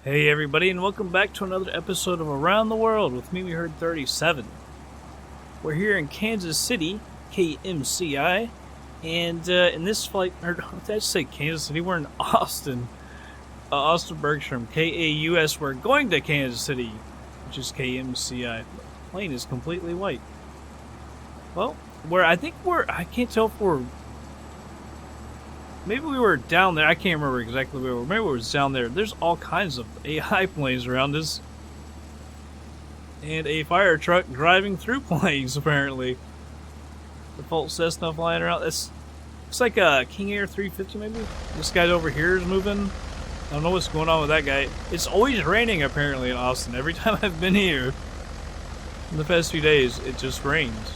Hey everybody, and welcome back to another episode of Around the World with me. We heard 37. We're here in Kansas City, KMCI, and in this flight, or did I just say Kansas City? We're in Austin, Bergstrom, KAUS. We're going to Kansas City, which is KMCI. The plane is completely white. Well, I can't tell if we're. Maybe we were down there. I can't remember exactly where we were. Maybe we were down there. There's all kinds of AI planes around us. And a fire truck driving through planes, apparently. Default Cessna flying around. Looks like a King Air 350, maybe? This guy over here is moving. I don't know what's going on with that guy. It's always raining, apparently, in Austin. Every time I've been here in the past few days, it just rains.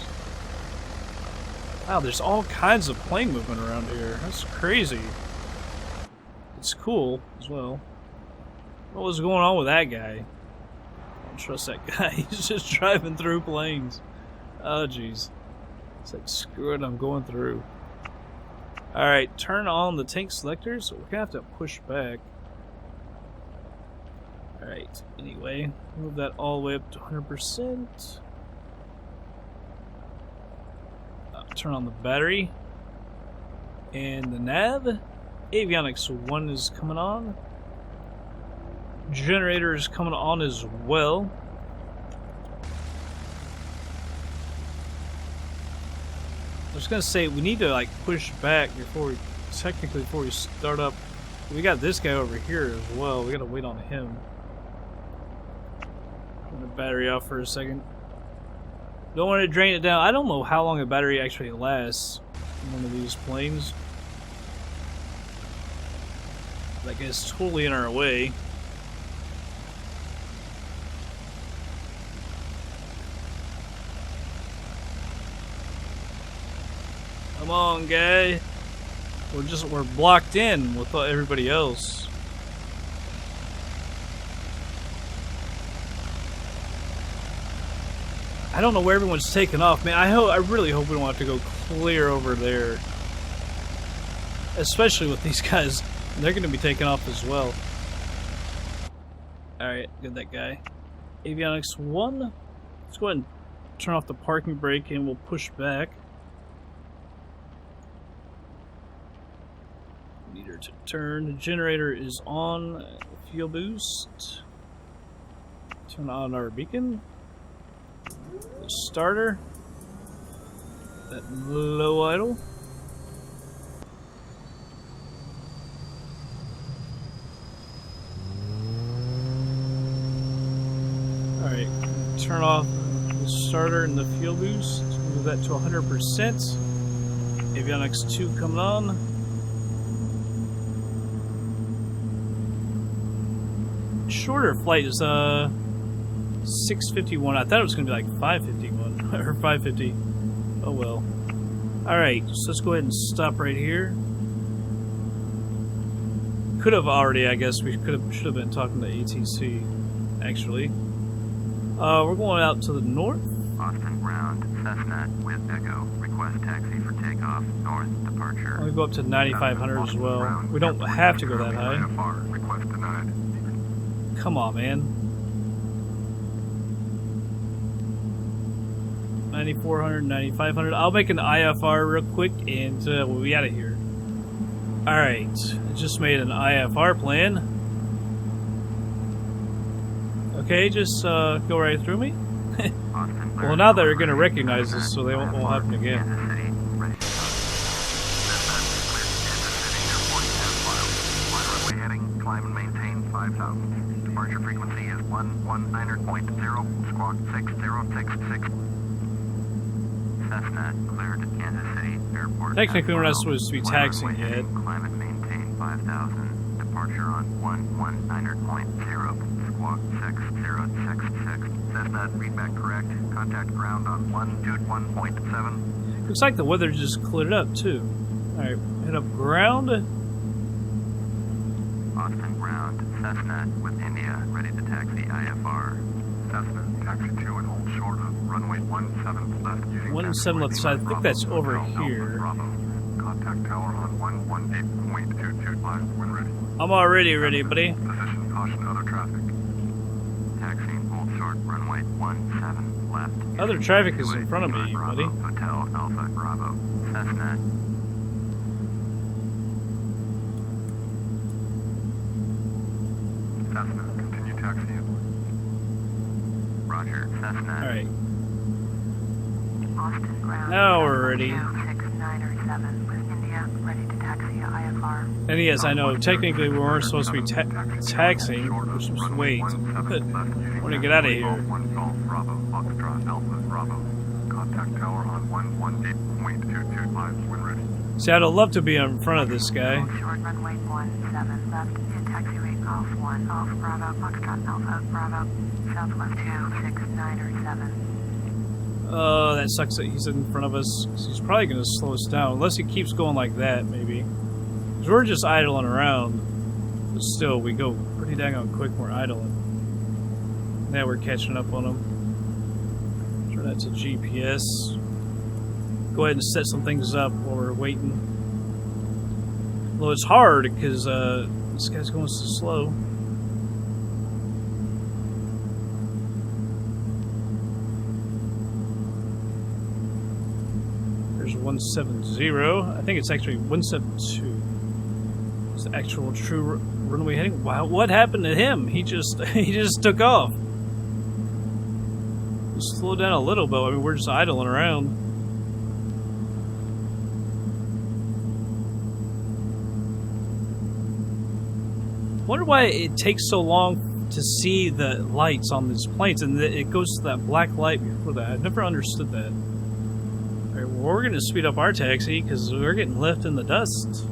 Wow, there's all kinds of plane movement around here. That's crazy. It's cool as well. What was going on with that guy? I don't trust that guy. He's just driving through planes. Oh, jeez. It's like, screw it, I'm going through. Alright, turn on the tank selector, so we're gonna have to push back. Alright, anyway, move that all the way up to 100%. Turn on the battery and the nav. Avionics 1 is coming on. Generator is coming on as well. I was gonna say we need to like push back before we start up. We got this guy over here as well. We gotta wait on him. Turn the battery off for a second. Don't want to drain it down. I don't know how long a battery actually lasts in one of these planes. That guy's totally in our way. Come on, guy. We're blocked in with everybody else. I don't know where everyone's taking off, man. I really hope we don't have to go clear over there. Especially with these guys. They're going to be taking off as well. Alright, get that guy. Avionics 1. Let's go ahead and turn off the parking brake and we'll push back. Meter to turn. The generator is on. Fuel boost. Turn on our beacon. The starter. That low idle. Alright, turn off the starter and the fuel boost. Move that to 100%. Avionics 2 coming on. Shorter flight is 651. I thought it was going to be like 551 or 550. Oh well. Alright, so let's go ahead and stop right here. Could have already, I guess, should have been talking to ATC, actually. We're going out to the north. Austin ground, Cessna with Echo. Request taxi for takeoff, north departure. We go up to 9,500 as well. We don't have to go that high. Request denied. Come on, man. 9,400, 9,500. I'll make an IFR real quick and we'll be out of here. Alright, I just made an IFR plan. Okay, just go right through me. Well, now they're going to recognize us, so they won't happen again. Climb and maintain 5,000. Departure frequency is 119.0, squawk 6066. Cessna cleared at Kansas City Airport. Technically, we're not supposed to be taxiing yet. Climb and maintain 5,000. Departure on 119.0, squawk 6066. Cessna, feedback correct. Contact ground on 121.7. Looks like the weather just cleared up, too. Alright, head up ground. Austin ground, Cessna with India, ready to taxi IFR. Cessna, taxi 2 and hold short of runway 17 left. 17 left side, I think that's over here. Contact tower on 118.225 when ready. I'm already ready, buddy. Position, caution, other traffic. runway 17 left. Other traffic is in front of me, buddy. Hotel Alpha Bravo, Cessna. Cessna, continue taxiing. Roger, Cessna. Alright. Austin ground. Now we're ready. 6907 with India, ready to taxi IFR. And yes, I know, technically we weren't supposed to be taxiing, we're supposed to wait. But I want to get out of here. Bravo, Foxtrot Alpha Bravo. Contact tower on 118.225 when ready. See, I'd love to be in front of this guy. Short runway 17 left, hit taxiway off 1 off Bravo, Foxtrot Alpha Bravo, Southwest 26907. Oh, that sucks that he's in front of us. He's probably going to slow us down, unless he keeps going like that, maybe. Because we're just idling around. But still, we go pretty dang on quick when we're idling. Now we're catching up on him. Turn that to GPS. Go ahead and set some things up while we're waiting. Well, it's hard because this guy's going so slow. There's 170. I think it's actually 172. It's the actual true runway heading. Wow, what happened to him? He just took off. Slow down a little bit. I mean, we're just idling around. Wonder why it takes so long to see the lights on these planes, and it goes to that black light before that. I've never understood that. Alright, well, we're going to speed up our taxi because we're getting left in the dust.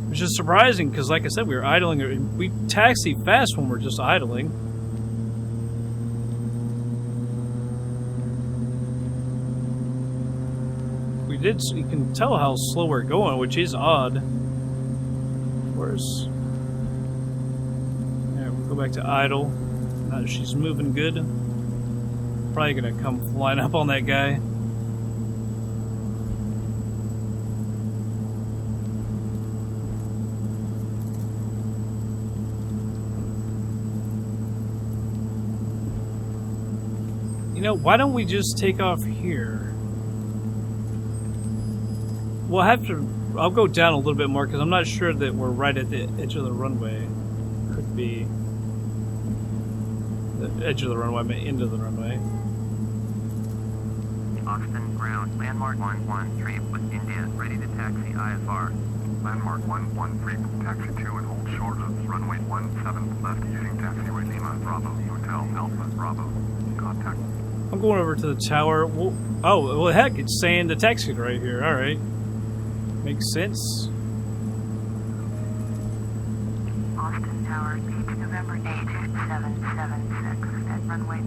Which is surprising because, like I said, we were idling. We taxi fast when we're just idling. You can tell how slow we're going, which is odd. Of course. Yeah, we'll go back to idle. Now that she's moving good. Probably gonna come flying up on that guy. You know, why don't we just take off here? We'll have to. I'll go down a little bit more because I'm not sure that we're right at the edge of the runway. Could be the edge of the runway, I mean end of the runway. Austin ground, landmark 113 with India, ready to taxi IFR. Landmark 113, taxi 2 and hold short of runway 17 left using taxiway Lima Bravo, Hotel Alpha Bravo. Contact. I'm going over to the tower. Well, heck, it's saying the taxi right here. All right. Makes sense. Austin Tower, beach November 8, 776 at runway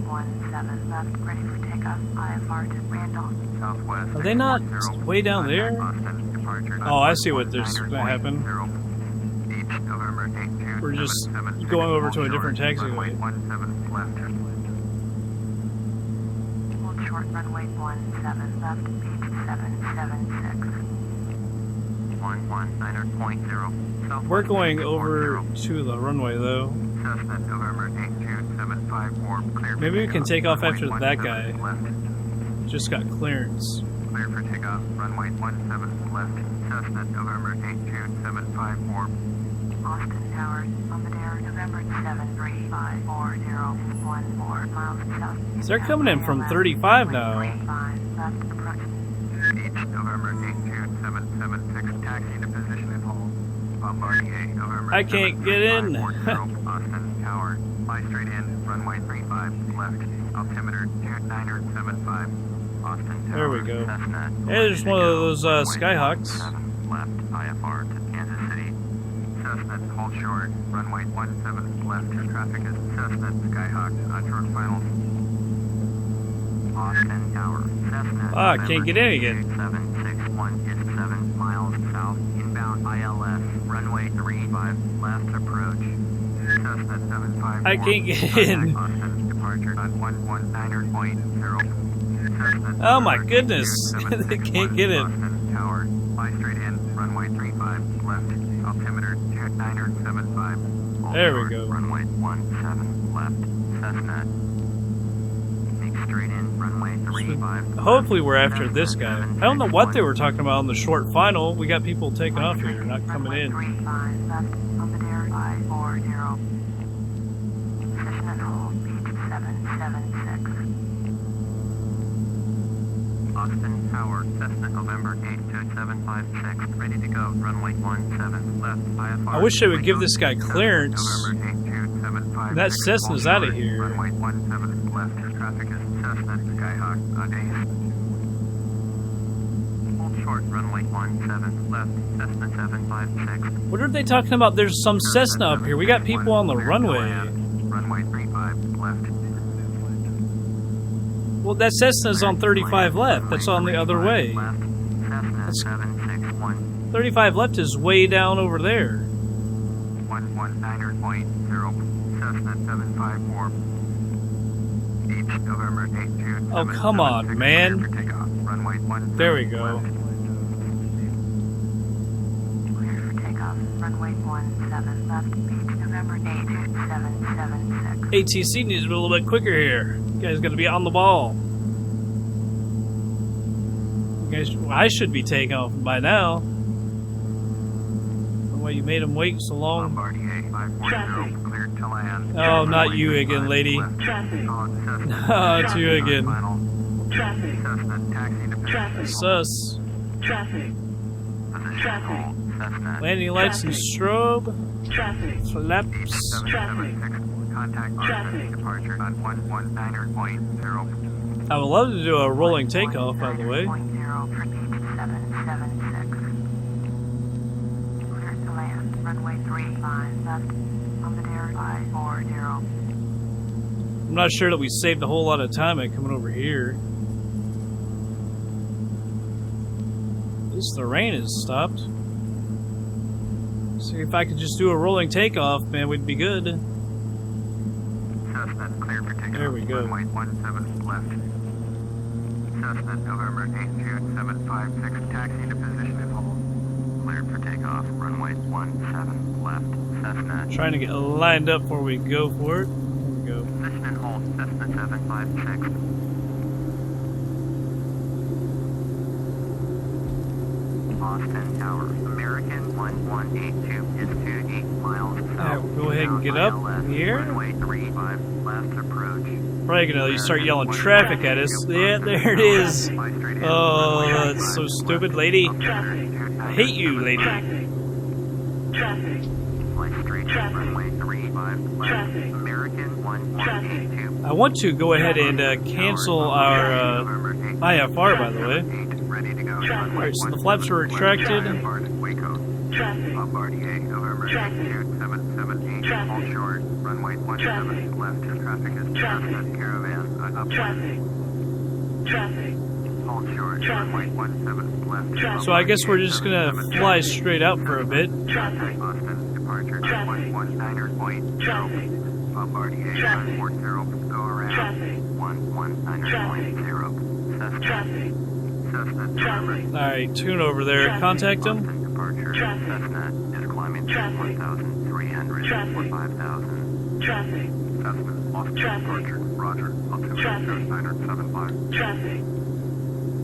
17 left, ready for takeoff. IFR to Randolph. Southwest. Are they not way down there? Oh, I see what there's going to happen. We're just going over to a different taxiway. Hold short runway 17 left, beach 776. We're going over to the runway, though. Maybe we can take off after that guy. Just got clearance. Clear for takeoff. Runway 17 left. Cessna, November 82754. Austin Tower, Bombardier, November 7354014 miles south. They're coming in from 35 now. 35 left approach. November 82776. Taxi to position and hold. Bombardier, November. I can't get in. Austin Tower. Fly straight in. Runway 35 left. Altimeter 2975. Austin Tower. There we go. Cessna. Hey, there's one of those Skyhawks. Left. IFR to Kansas City. Cessna, hold short. Runway 17 left. Traffic is Cessna, Skyhawk, on short finals. Austin Tower, Cessna. Ah, can't get in again. 761 is 7 miles south, inbound ILS, runway 35 left approach. Cessna 754. I can't get in. Austin, departure on 119.0. Oh my goodness, they can't get in. Austin Tower, fly straight in, runway 35 left, altimeter 2975. There we go. Runway 17 left, Cessna straight in, runway 35. Hopefully we're after this guy. I don't know what they were talking about on the short final. We got people taking off here, not coming in. 35 left, Belvedere 540. Position and hold, beach 776. Austin Tower, Cessna November 82756, ready to go, runway 17 left, IFR. I wish they would give this guy clearance. November 82756. That Cessna's out of here. Runway 17 left, traffic is Cessna, Skyhawk, Addons. Hold short, runway 17 left, Cessna 756. What are they talking about? There's some Cessna up here. We got people on the runway. Runway 35 left. Well, that Cessna's on 35 left. That's on the other way. Left, Cessna 761. 35 left is way down over there. 119.0, Cessna 754. Each November 82. Oh, come on, man. Runway 17 There we go. Clear for takeoff, runway 17 left, beach November 82776. ATC needs to be a little bit quicker here. You guys got to be on the ball. You guys, I should be taking off by now. The way you made him wait so long. Bombardier 540, cleared to land. Oh, not you again, lady. No, it's you again. Cessna taxi to position. Sus. Position hold, Cessna. Landing lights and strobe. Flaps. 776. Contact Austin departure on 119.0. I would love to do a rolling takeoff, by the way. 0 for beach 776. Clear to land, runway 35 left, Belvedere 540. I'm not sure that we saved a whole lot of time by coming over here. At least the rain has stopped. See if I could just do a rolling takeoff, man, we'd be good. Cessna clear for takeoff. There we go. Runway 17 left. Cessna November 82756, taxi to position and hold. Cleared for takeoff. Runway 17 left. Cessna. Trying to get lined up before we go for it. There we go. Position and hold. Cessna 756. Austin Tower. American 1182 is 28 miles south. Alright, we'll go ahead and get up here. Runway 35 left approach. Probably gonna start yelling traffic at us. Yeah, there it is. Oh, that's so stupid, lady. I hate you, lady. Flight straight in, runway 35 left. American 1182. I want to go ahead and cancel our IFR, by the way. Ready to go. Alright, so the flaps are retracted. Bombardier, November 82778. Hold short. Runway 17 left. Traffic is Cessna Caravan. Upwind. Hold short. Runway 17 left. So I guess we're just gonna fly straight out for a bit. Contact Austin departure 119.0. Bombardier 140. Go around 119.0. Cessna. Cessna November. Alright, tune over there. Contact him. Austin departure. Cessna is climbing to 1,300 for 5,000. Cessna Austin departure. Roger. Altimeter 0975.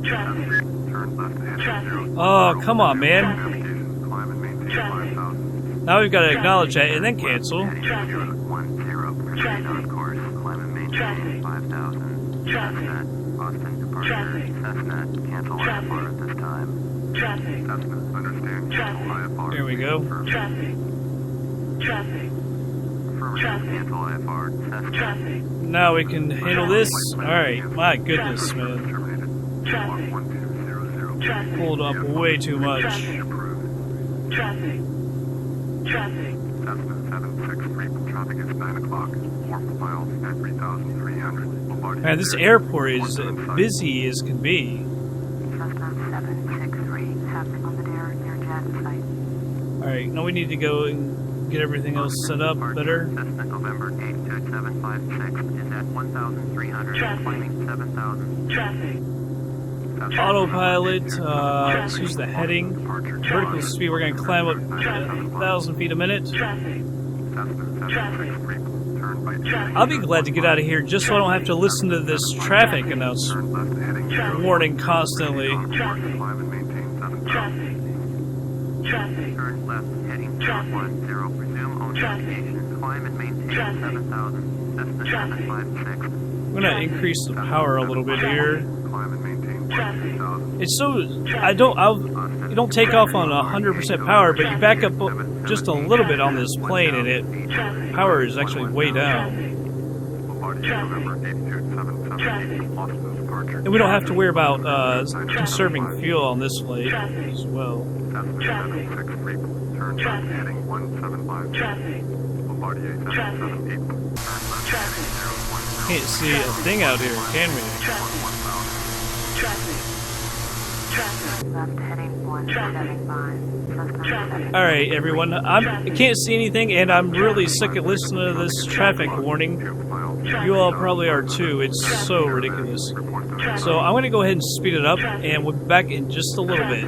Cessna, turn left ahead to 0. Oh, come on, man. Navigation, climb and maintain 5,000. Now we've got to acknowledge that and then cancel. Heading to 010. Proceed on course. Climb and maintain 5,000. Cessna, Austin departure. Cessna, cancel IFR at this time. Cessna, understand. Cancel IFR. There we go. Affirmative, cancel IFR. Cessna. Now we can handle this. Alright, my goodness, man. Terminated. Log 1200. Pulled up way too much. Approved. Cessna 763. Traffic is 9 o'clock. 4 miles at 3,300. Bombardier. Man, this airport is busy as can be. Cessna 763, traffic Belvedere near jet site. Alright, now we need to go and get everything else set up better. Cessna November 82756 is at 1,300. Climbing 7,000. Autopilot, let's use the heading. Vertical speed, we're going to climb up 1,000 feet a minute. Cessna 763. turn right heading. I'll be glad to get out of here just so I don't have to listen to this traffic announcement Turn left heading 0. warning constantly. Climb and maintain 7000. Turn left heading 010. Resume on navigation. Climb and maintain 7000. Cessna 756. I'm gonna increase the power a little bit here. Climb and maintain 2000. It's so you don't take off on 100% power, but you back up just a little bit on this plane, and it power is actually way down. And we don't have to worry about conserving fuel on this flight as well. Turn left heading 175. Bombardier 778. Can't see a thing out here, can we? Left heading 175. Alright, everyone. I can't see anything, and I'm really sick of listening to this traffic warning. You all probably are too. It's so ridiculous. So I'm going to go ahead and speed it up, and we'll be back in just a little bit.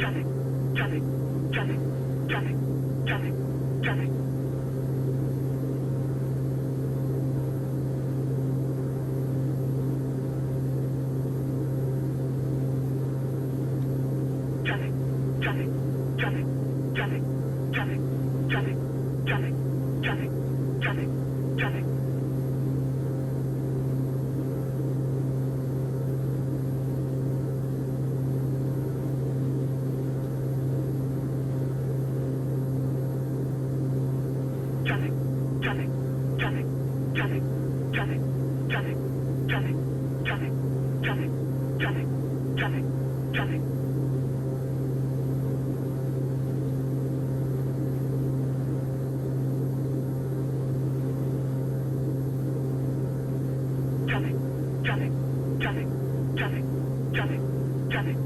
traffic, traffic, traffic, traffic, traffic, traffic. Traffic, traffic, traffic, traffic, traffic, traffic, traffic, traffic, traffic, traffic. Traffic, traffic, traffic, traffic, traffic, traffic, traffic, traffic, traffic, traffic, traffic, traffic. Traffic, traffic, traffic, traffic, traffic, traffic,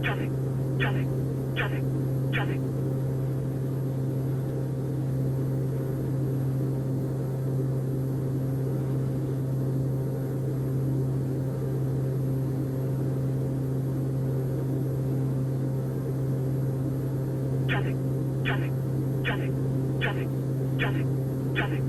traffic, traffic, traffic, traffic. Traffic, traffic, traffic, traffic, traffic, traffic.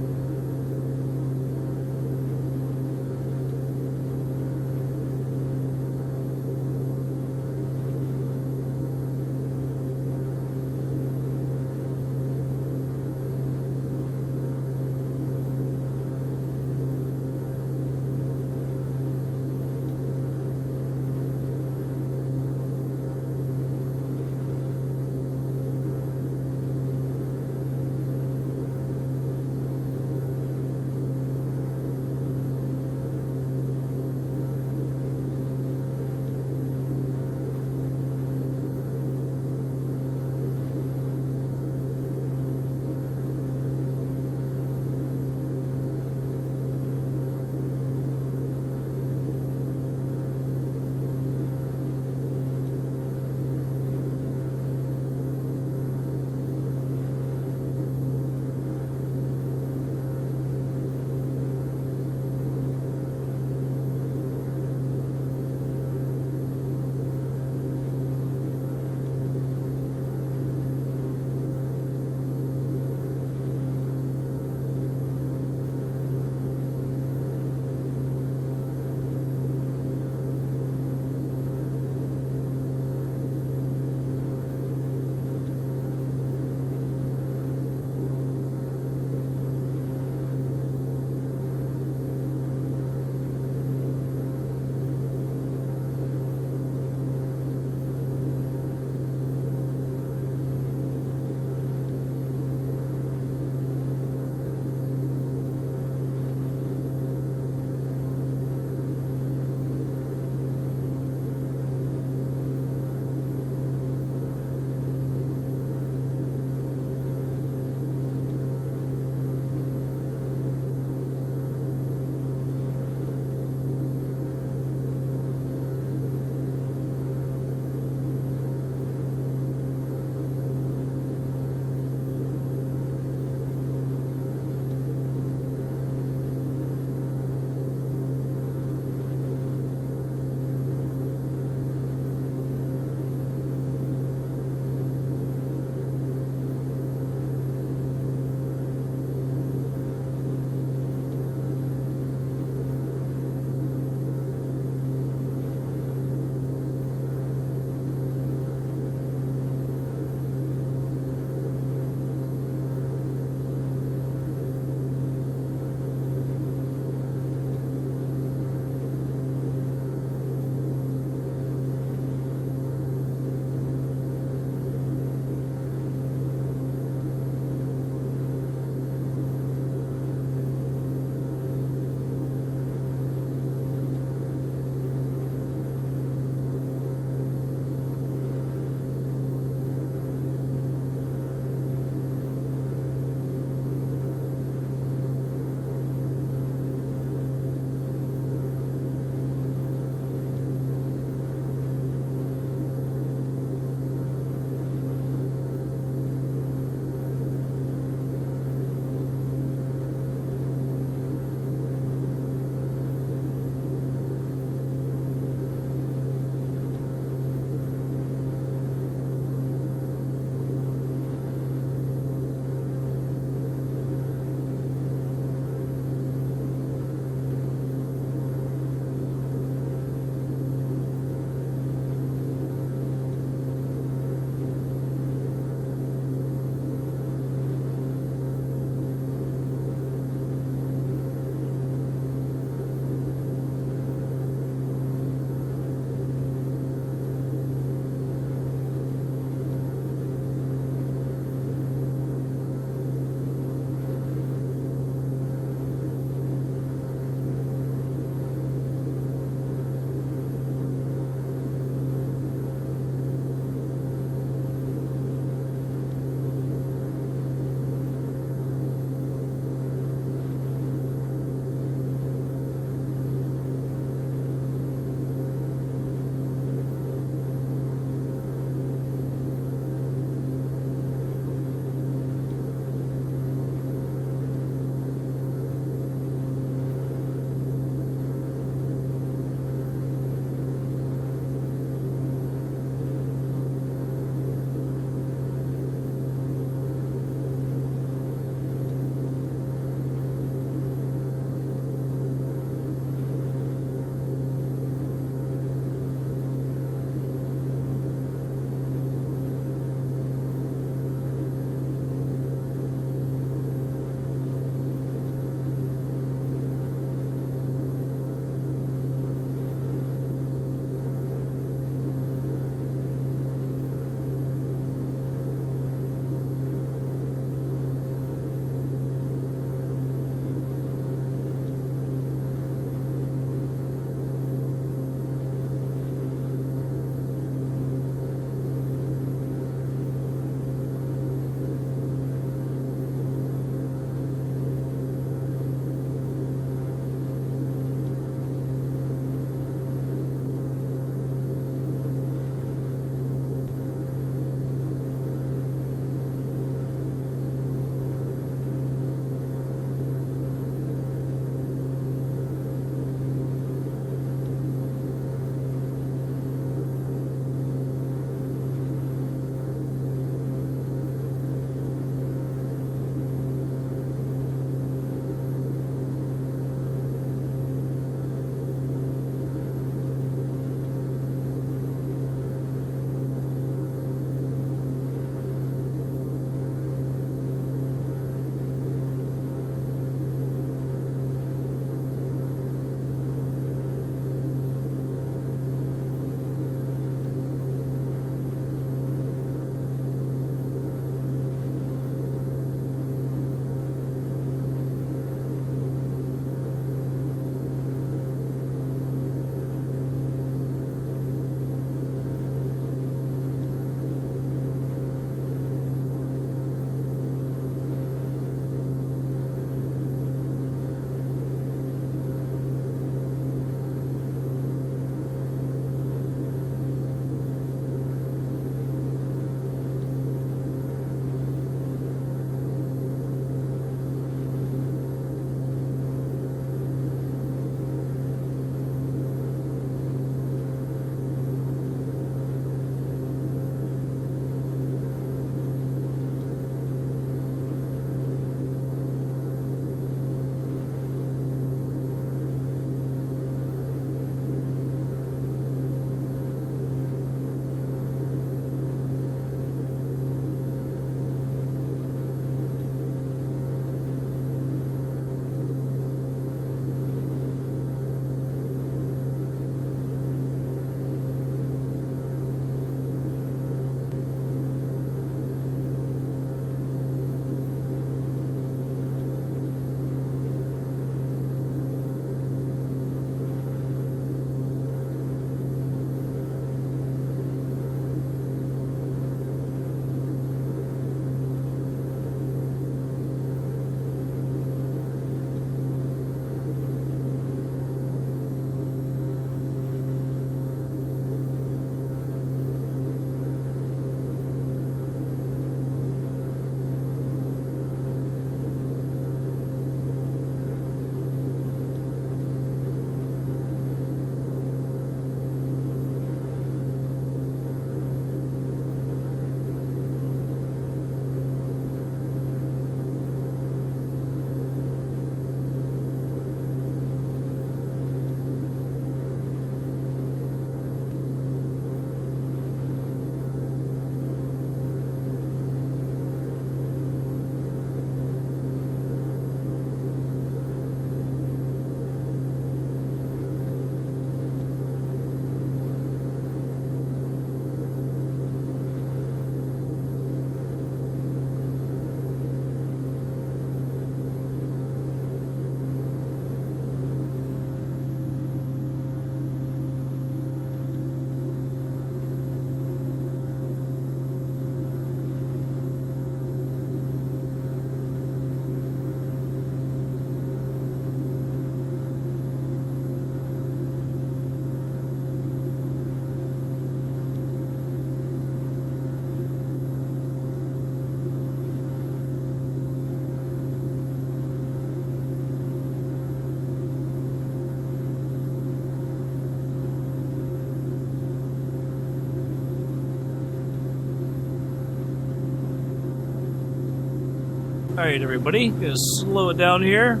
Alright, everybody, gonna slow it down here.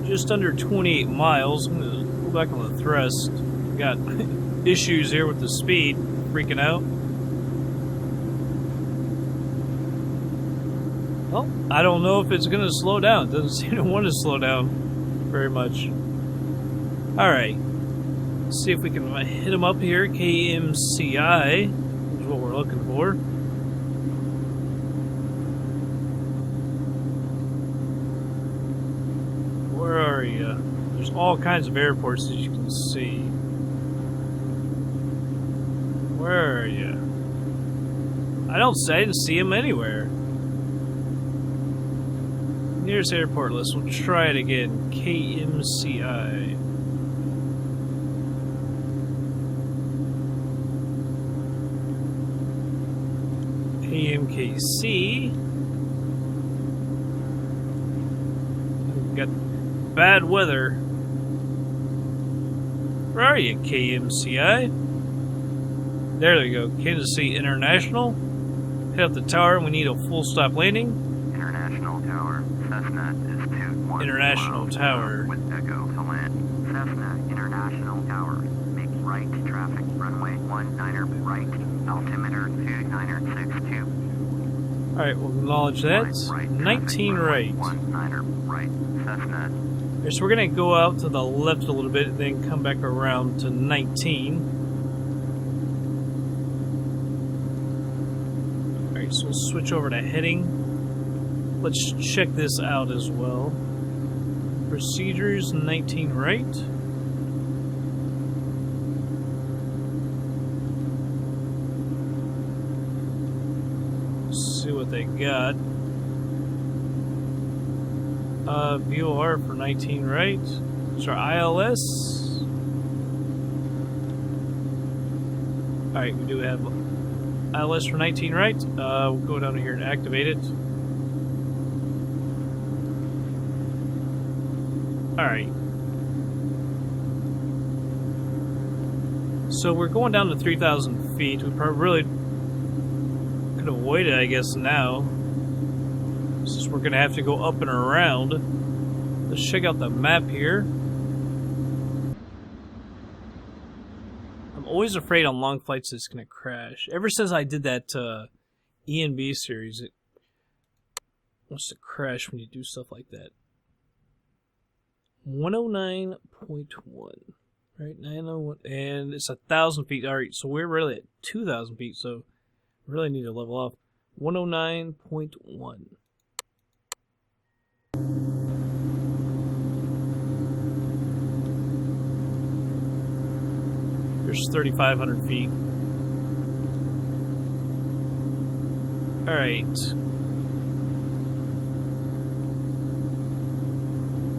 Just under 28 miles. I'm gonna go back on the thrust. Got issues here with the speed, freaking out. Well, I don't know if it's gonna slow down. It doesn't seem to want to slow down very much. Alright. Let's see if we can hit them up here. KMCI is what we're looking for. Where are you? There's all kinds of airports as you can see. Where are you? I didn't see him anywhere. Nearest airport list. We'll try it again. KMCI. KMKC. We've got bad weather. Where are you, KMCI? There we go. Kansas City International. Hit up the tower. We need a full stop landing. International Tower. Cessna is 2-1. International Tower. With Echo to land. Cessna International Tower. Make right traffic. Runway 19er right. Altimeter 29er62. Alright, we'll acknowledge that. Right, 19 right. 19er right. Cessna. Okay, so we're going to go out to the left a little bit and then come back around to 19. Alright, so we'll switch over to heading. Let's check this out as well. Procedures, 19 right. See what they got. VOR for 19 right. It's our ILS. Alright, we do have ILS for 19 right. We'll go down here and activate it. Alright. So we're going down to 3,000 feet. We probably really could have waited, I guess, now. Since we're going to have to go up and around. Let's check out the map here. I'm always afraid on long flights it's going to crash. Ever since I did that E&B series, it wants to crash when you do stuff like that. 109.1. Right, 901, and it's 1,000 feet. Alright, so we're really at 2,000 feet, so we really need to level off. 109.1. There's 3,500 feet. Alright.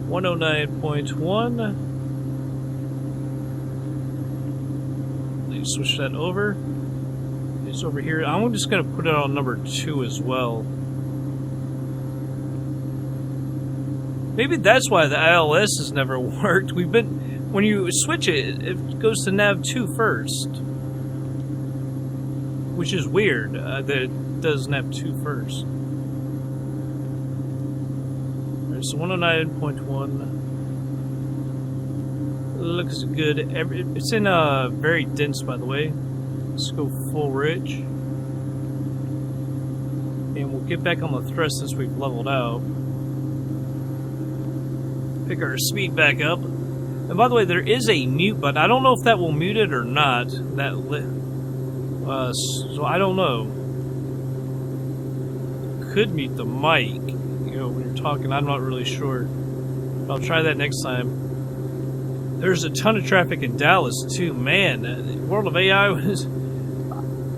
109.1. Switch that over. It's over here. I'm just going to put it on number 2 as well. Maybe that's why the ILS has never worked. When you switch it, it goes to nav 2 first. Which is weird that it does nav 2 first. Alright, so 109.1. Looks good. It's in very dense, by the way. Let's go full rich. And we'll get back on the thrust since we've leveled out. Pick our speed back up. And by the way, there is a mute button. I don't know if that will mute it or not. So I don't know. Could mute the mic, when you're talking. I'm not really sure. I'll try that next time. There's a ton of traffic in Dallas, too. Man, the world of AI was...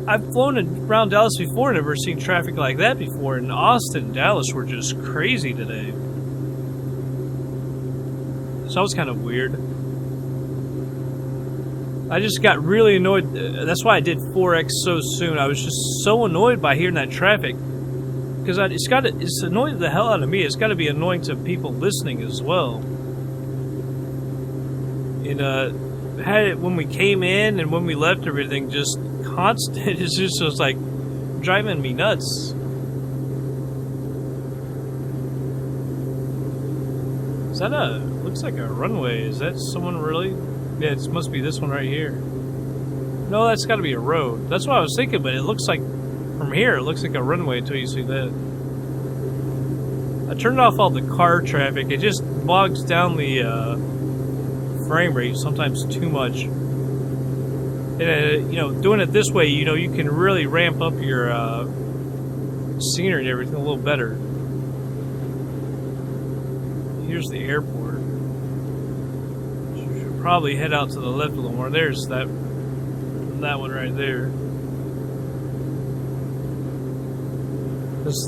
I've flown around Dallas before and never seen traffic like that before. And Austin and Dallas were just crazy today. So that was kind of weird. I just got really annoyed. That's why I did 4X so soon. I was just so annoyed by hearing that traffic. Because it's annoying the hell out of me. It's got to be annoying to people listening as well. And had it when we came in and when we left, everything just constant. It was like driving me nuts. Is that a... looks like a runway. Is that someone really? Yeah, it must be this one right here. No, that's got to be a road. That's what I was thinking, but it looks like... from here, it looks like a runway until you see that. I turned off all the car traffic. It just bogs down the frame rate sometimes too much. And, you know, doing it this way, you know, you can really ramp up your scenery and everything a little better. Here's the airport. You should probably head out to the left a little more. There's that one right there.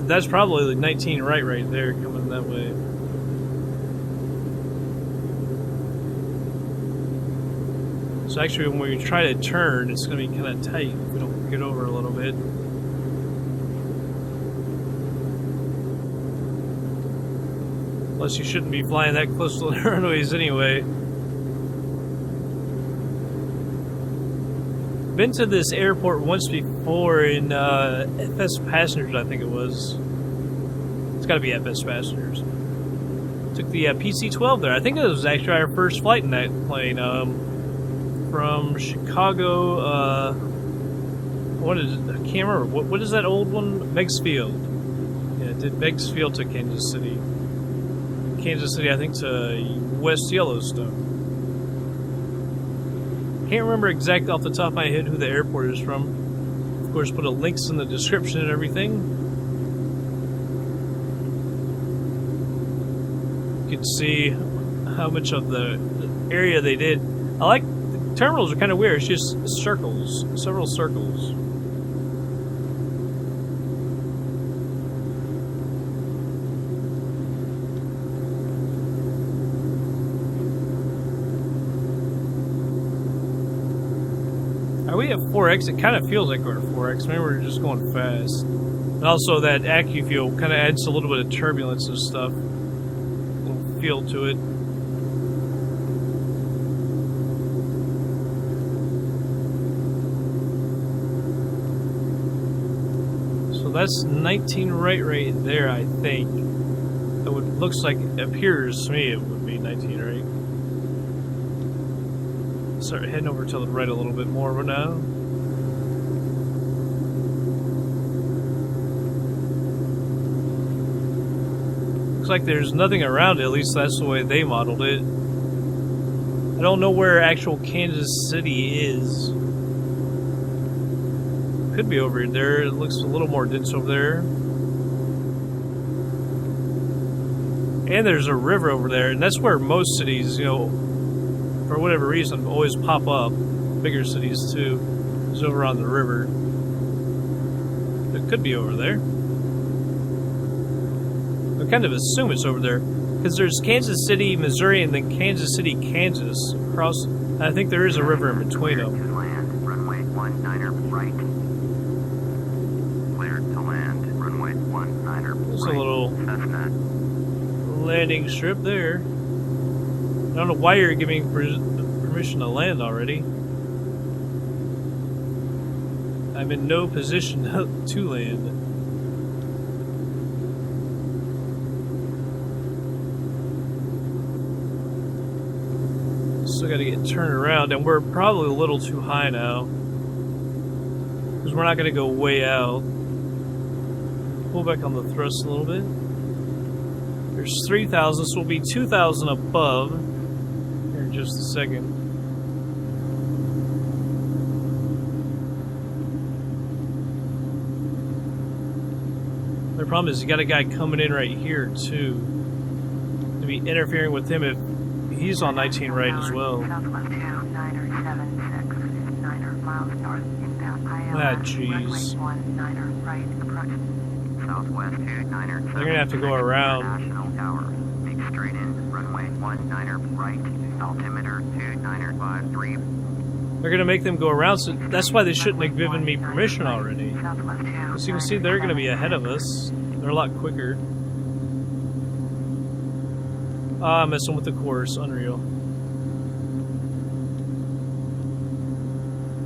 That's probably the 19 right there, coming that way. So actually, when we try to turn, it's going to be kind of tight if we don't get over a little bit. Plus, you shouldn't be flying that close to the runways anyway. Been to this airport once before in FS Passengers, I think it was. It's got to be FS Passengers. Took the PC-12 there. I think it was actually our first flight in that plane. From Chicago, what is it? I can't remember. What is that old one? Beggsfield. Yeah, it did Beggsfield to Kansas City. Kansas City, I think, to West Yellowstone. Can't remember exactly off the top of my head who the airport is from. Of course, put links in the description and everything. You can see how much of the area they did. I like the terminals are kind of weird. It's just circles, several circles. Are we at 4X? It kind of feels like we're at 4X. Maybe we're just going fast. And also that AccuFuel kind of adds a little bit of turbulence and stuff. A little feel to it. So that's 19 right there, I think. It looks like, it appears to me it would be 19 right. Start heading over to the right a little bit more now. Looks like there's nothing around it, at least that's the way they modeled it. I don't know where actual Kansas City is. Could be over there. It looks a little more dense over there. And there's a river over there, and that's where most cities, you know, for whatever reason, always pop up. Bigger cities too. It's over on the river. It could be over there. I kind of assume it's over there because there's Kansas City, Missouri, and then Kansas City, Kansas. Across, I think there is a river in between them. Land, runway 19er right. Cleared to land, runway 19er right. There's a little Cessna. landing strip there. I don't know why you're giving permission to land already. I'm in no position to land. Still got to get turned around, and we're probably a little too high now. Because we're not going to go way out. Pull back on the thrust a little bit. There's 3,000, so we'll be 2,000 above. Here in just a second. The problem is you got a guy coming in right here too. To be interfering with him if he's on 19 right as well. Ah, jeez. Southwest 29er. They're gonna have to go around. National Tower. Take straight in. Runway 19er right. Altimeter 2953. They're gonna make them go around, so that's why they shouldn't have given me permission already. As you can see, they're gonna be ahead of us. They're a lot quicker. Ah, messing with the course. Unreal.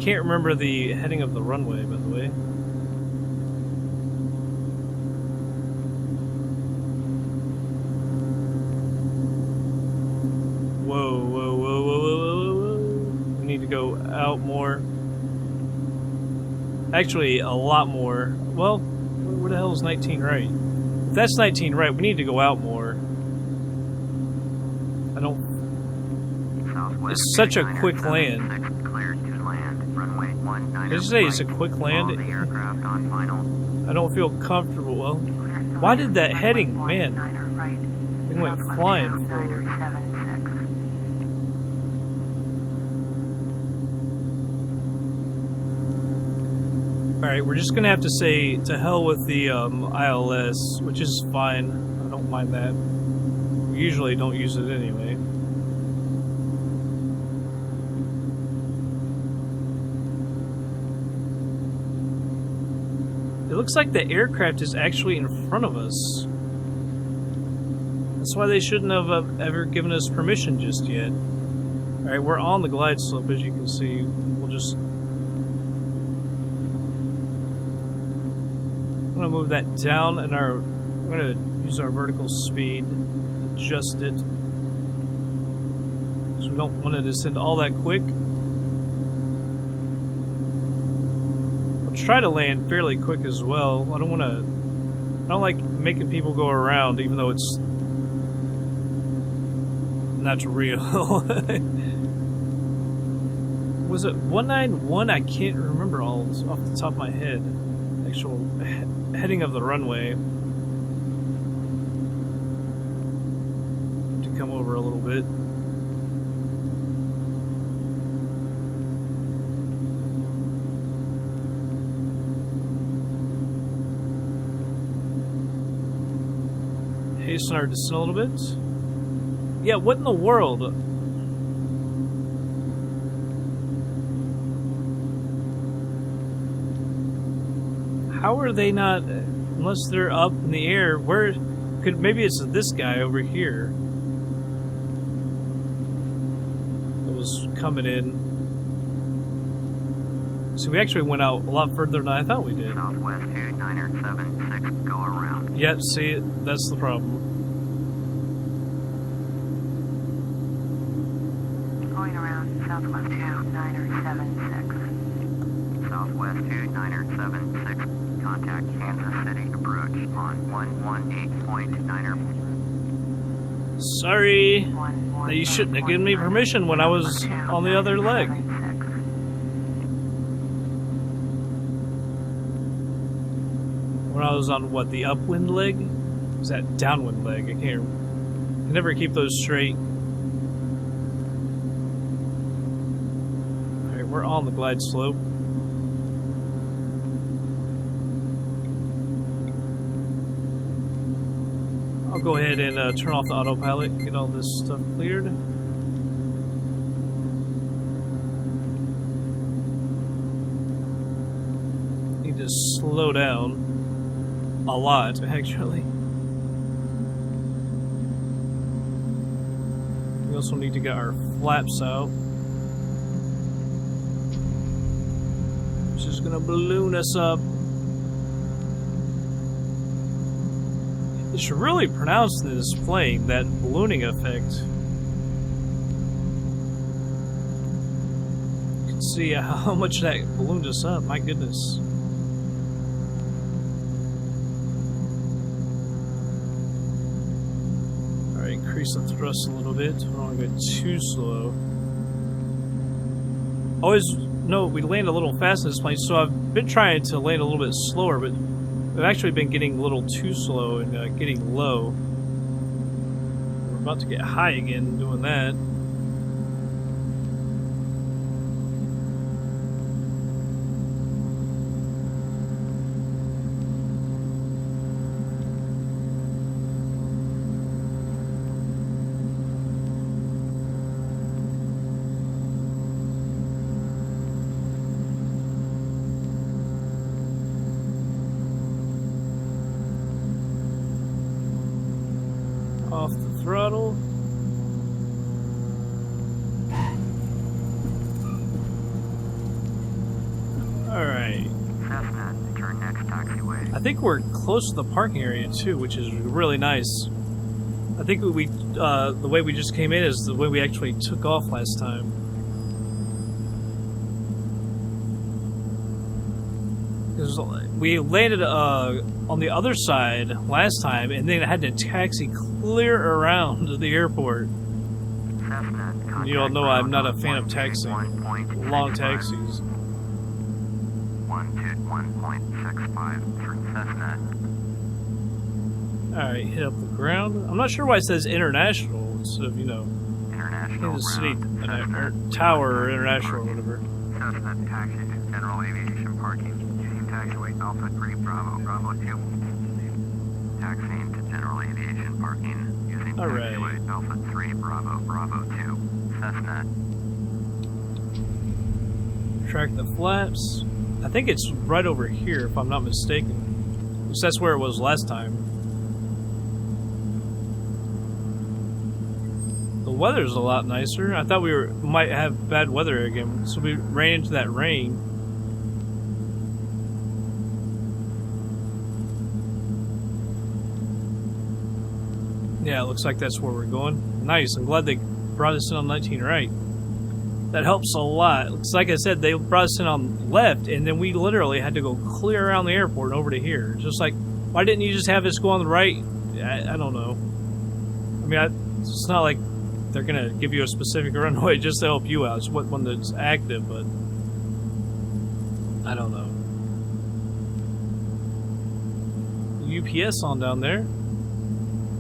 Can't remember the heading of the runway, by the way. more. Actually, a lot more. Well, where the hell is 19 right? If that's 19 right, we need to go out more. I don't... Southwest It's such a quick 297, land. Cleared to land. Runway 19. Did you say it's a quick land? The aircraft on final. I don't feel comfortable. Well, why did that heading, man? It went flying forward. Alright, we're just gonna have to say to hell with the ILS, which is fine. I don't mind that. We usually don't use it anyway. It looks like the aircraft is actually in front of us. That's why they shouldn't have ever given us permission just yet. Alright, we're on the glide slope, as you can see. We'll just... I'm gonna move that down, and I'm gonna use our vertical speed, adjust it. Because we don't want to descend all that quick. Try to land fairly quick as well. I don't like making people go around, even though it's not real. Was it 191? I can't remember all off the top of my head. Actual heading of the runway. To come over a little bit. Hasten our descent a little bit. Yeah, what in the world? How are they not, unless they're up in the air, where could, maybe it's this guy over here that was coming in. So we actually went out a lot further than I thought we did. Southwest 2976, go around. Yep, see, that's the problem. Going around Southwest 2976. Southwest 2976, contact Kansas City, approach on 118.9er. Sorry. Now you shouldn't have given me permission when I was on the other leg. When I was on, what, the upwind leg? Or was that downwind leg? I can't remember. I never keep those straight. Alright, we're on the glide slope. I'll go ahead and turn off the autopilot, get all this stuff cleared. Need to slow down. A lot, actually. We also need to get our flaps out. Which is gonna balloon us up. It's really pronounced in this plane, that ballooning effect. You can see how much that ballooned us up, my goodness. Increase the thrust a little bit. We don't want to go too slow. Always note we land a little fast in this plane, so I've been trying to land a little bit slower, but I've actually been getting a little too slow and getting low. We're about to get high again doing that. Off the throttle. Alright. Cessna, turn next taxiway. I think we're close to the parking area too, which is really nice. I think we the way we just came in is the way we actually took off last time. Because we landed on the other side last time, and then had to taxi clear around the airport. You all know I'm not a fan of taxiing. Long taxis. 1.65 through Cessna. Alright, hit up the ground. I'm not sure why it says international instead of, International Kansas City ground. Tower or international or whatever. Cessna taxi to general aviation parking. Using taxiway Alpha 3 Bravo, Bravo 2. Taxiing to general aviation parking. Using taxiway Alpha 3 Bravo, Bravo 2. Cessna. Track the flaps. I think it's right over here, if I'm not mistaken. Because that's where it was last time. The weather's a lot nicer. I thought we might have bad weather again, so we ran into that rain. Yeah, it looks like that's where we're going. Nice. I'm glad they brought us in on 19 right. That helps a lot. It's like I said, they brought us in on left, and then we literally had to go clear around the airport and over to here. Just like, why didn't you just have us go on the right? I don't know. I mean, it's not like they're going to give you a specific runway just to help you out. It's one that's active, but I don't know. UPS on down there.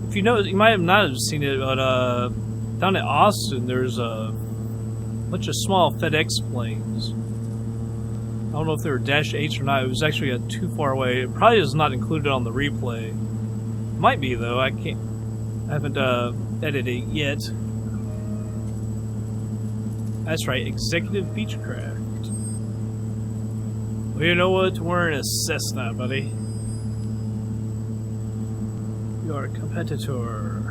If you know, you might have not have seen it, but down at Austin, there's a bunch of small FedEx planes. I don't know if they were Dash 8s or not. It was actually too far away. It probably is not included on the replay. Might be though. I haven't edited it yet. That's right, Executive Beechcraft. Well, you know what? We're in a Cessna, buddy. You're a competitor.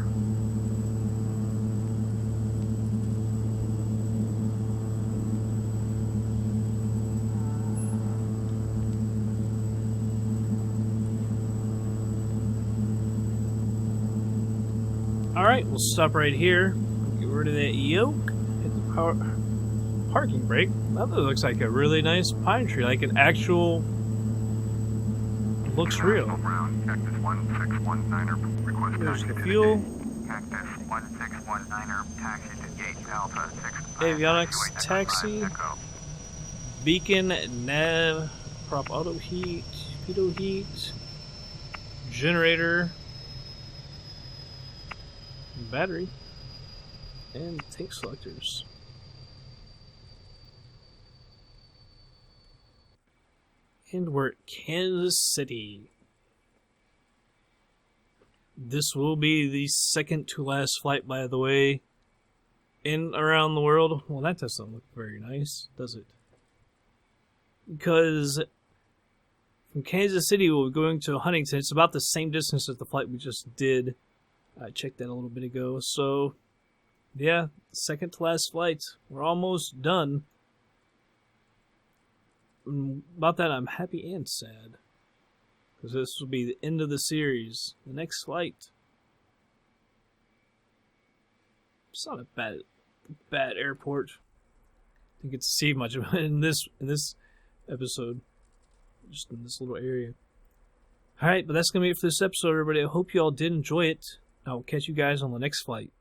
Alright, we'll stop right here. Get rid of that yoke. Hit the parking brake. That looks like a really nice pine tree, like an actual. Looks real. There's the fuel. Avionics taxi. Beacon, nav, prop auto heat, pitot heat, generator, battery, and tank selectors. And we're at Kansas City. This will be the second to last flight, by the way, in around the world. Well, that doesn't look very nice, does it? Because from Kansas City, we're going to Huntington. It's about the same distance as the flight we just did. I checked that a little bit ago. So, yeah, second to last flight. We're almost done. About that, I'm happy and sad. Because this will be the end of the series. The next flight. It's not a bad airport. Didn't get to see much of it in this episode. Just in this little area. Alright, but that's going to be it for this episode, everybody. I hope you all did enjoy it. I will catch you guys on the next flight.